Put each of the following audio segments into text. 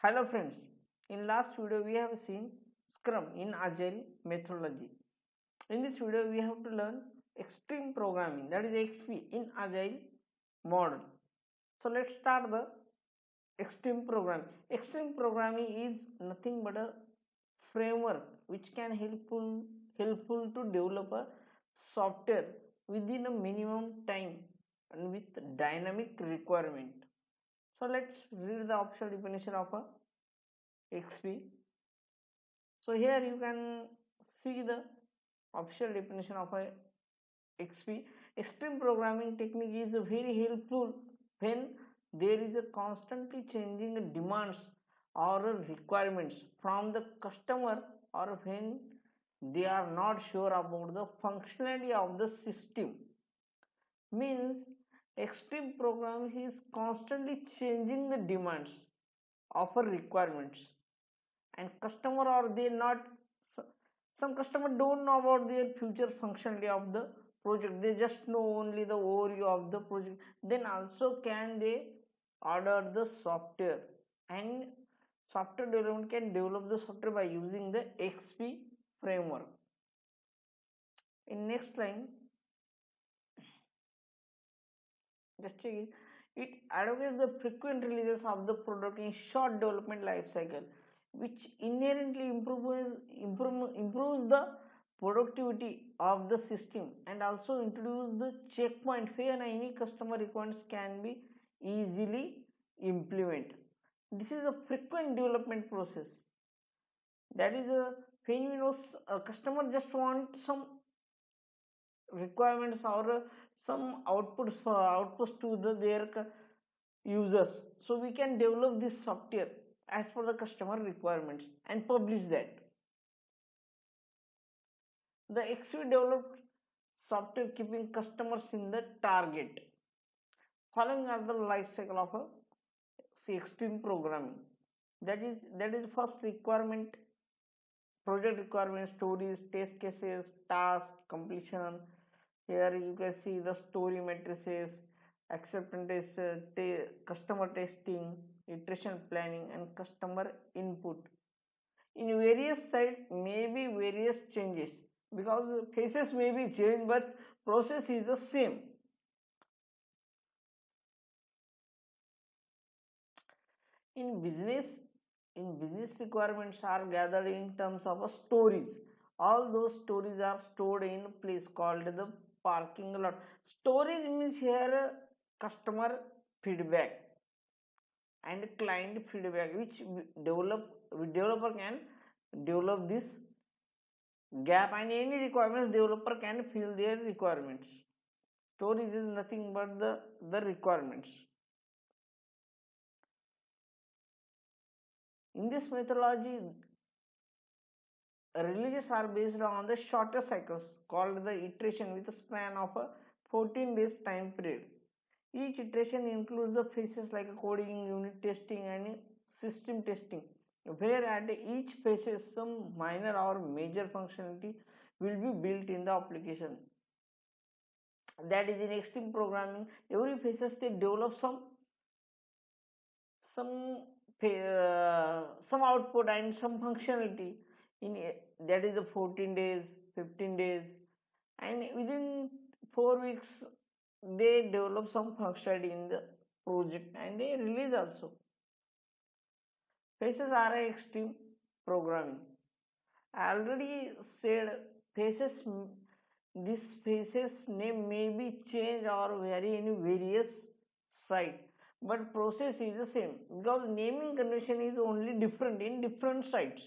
Hello friends, in last video we have seen Scrum in Agile Methodology. In this video we have to learn Xtreme Programming, that is XP in Agile model. So let's start the Xtreme Programming. Xtreme Programming is nothing but a framework which can helpful to develop a software within a minimum time and with dynamic requirement. So let's read the official definition of a XP. So here you can see the official definition of a XP. Extreme programming technique is very helpful when there is a constantly changing demands or requirements from the customer, or when they are not sure about the functionality of the system. Means extreme programming is constantly changing the demands of a requirements, and customer or they not, some customer don't know about their future functionality of the project, they just know only the overview of the project. Then also can they order the software, and software development can develop the software by using the XP framework. In next line, just check it. It advocates the frequent releases of the product in short development life cycle, which inherently improves the productivity of the system, and also introduce the checkpoint where any customer requirements can be easily implemented. This is a frequent development process. That is a, when you know a customer just want some requirements or some outputs to their users, so we can develop this software as per the customer requirements and publish that. The XP developed software keeping customers in the target. Following are the life cycle of a Xtreme programming. That is first requirement, project requirement, stories, test cases, task completion. Here you can see the story matrices, acceptance customer testing, iteration planning, and customer input. In various sites may be various changes, because phases may be changed but process is the same. In business, requirements are gathered in terms of stories. All those stories are stored in a place called the parking lot. Stories means here customer feedback and client feedback, which developer can develop this gap, and any requirements developer can fill their requirements. Stories is nothing but the requirements. In this methodology, releases are based on the shorter cycles called the iteration, with a span of a 14 days time period. Each iteration includes the phases like coding, unit testing, and system testing, where at each phase some minor or major functionality will be built in the application. That is, in extreme programming, every phases they develop some some output and some functionality in that is a 14 days, 15 days, and within 4 weeks they develop some functionality in the project and they release also. Phases are a extreme programming. I already said phases, this phases name may be changed or vary in various site, but process is the same, because naming convention is only different in different sites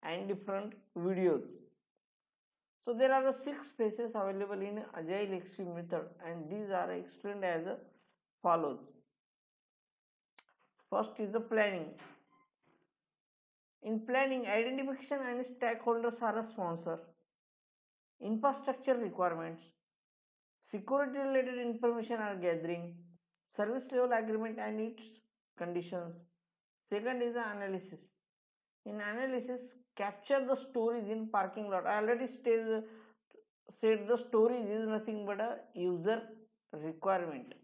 and different videos. So there are the 6 phases available in Agile XP method, and these are explained as follows. First is the planning. In planning, identification and stakeholders are a sponsor. Infrastructure requirements, security related information are gathering, service level agreement and its conditions. Second is the analysis. In analysis, capture the stories in parking lot. I already said the storage is nothing but a user requirement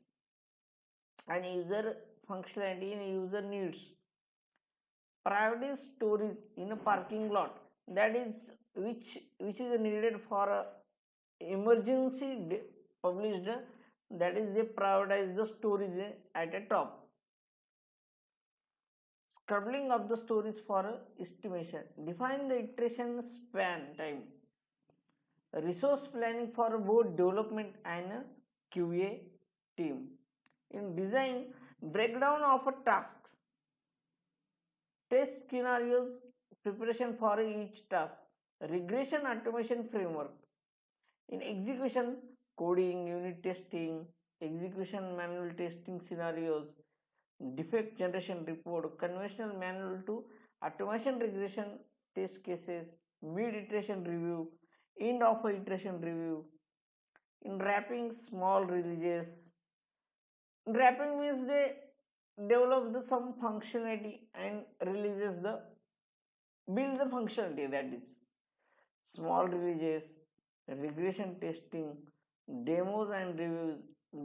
and user functionality and user needs. prioritize stories in a parking lot, that is which is needed for a emergency published, that is they prioritize the stories at a top. Scribbling of the stories for estimation, define the iteration span time. Resource planning for both development and QA team. In design, breakdown of a task, test scenarios, preparation for each task, regression automation framework. In execution, coding, unit testing, execution manual testing scenarios, defect generation report, conventional manual to automation regression test cases, mid iteration review, end of iteration review. In wrapping, small releases. Wrapping means they develop the some functionality and releases the build the functionality, that is small releases, regression testing, demos and reviews,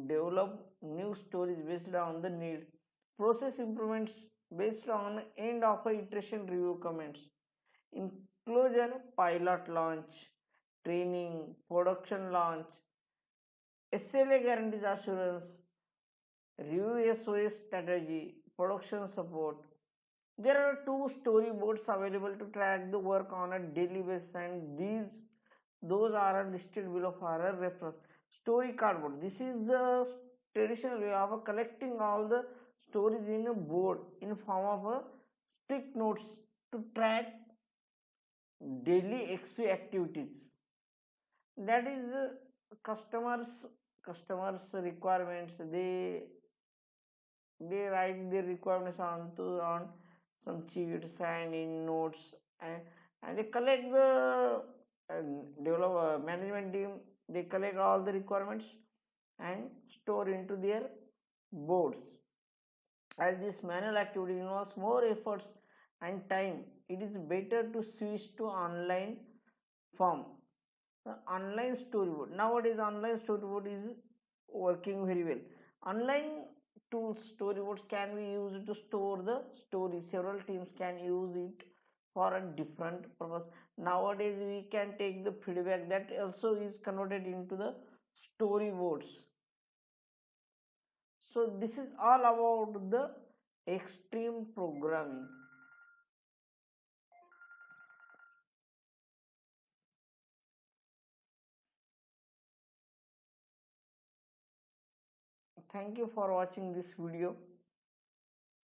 develop new stories based on the need, process improvements based on end of a iteration review comments. In closure, pilot launch, training, production launch, SLA guarantees assurance, review SOS strategy, production support. There are two storyboards available to track the work on a daily basis, and those are listed below for a reference. Story cardboard. This is the traditional way of collecting all the stories in a board in form of a stick notes to track daily XP activities. That is customers requirements. They write their requirements on some sheets and in notes, and they collect the develop management team, they collect all the requirements and store into their boards. As this manual activity involves more efforts and time, it is better to switch to online form. The online storyboard, nowadays online storyboard is working very well. Online tools, storyboards can be used to store the story. Several teams can use it for a different purpose. Nowadays we can take the feedback that also is converted into the storyboards. So this is all about the extreme programming. Thank you for watching this video.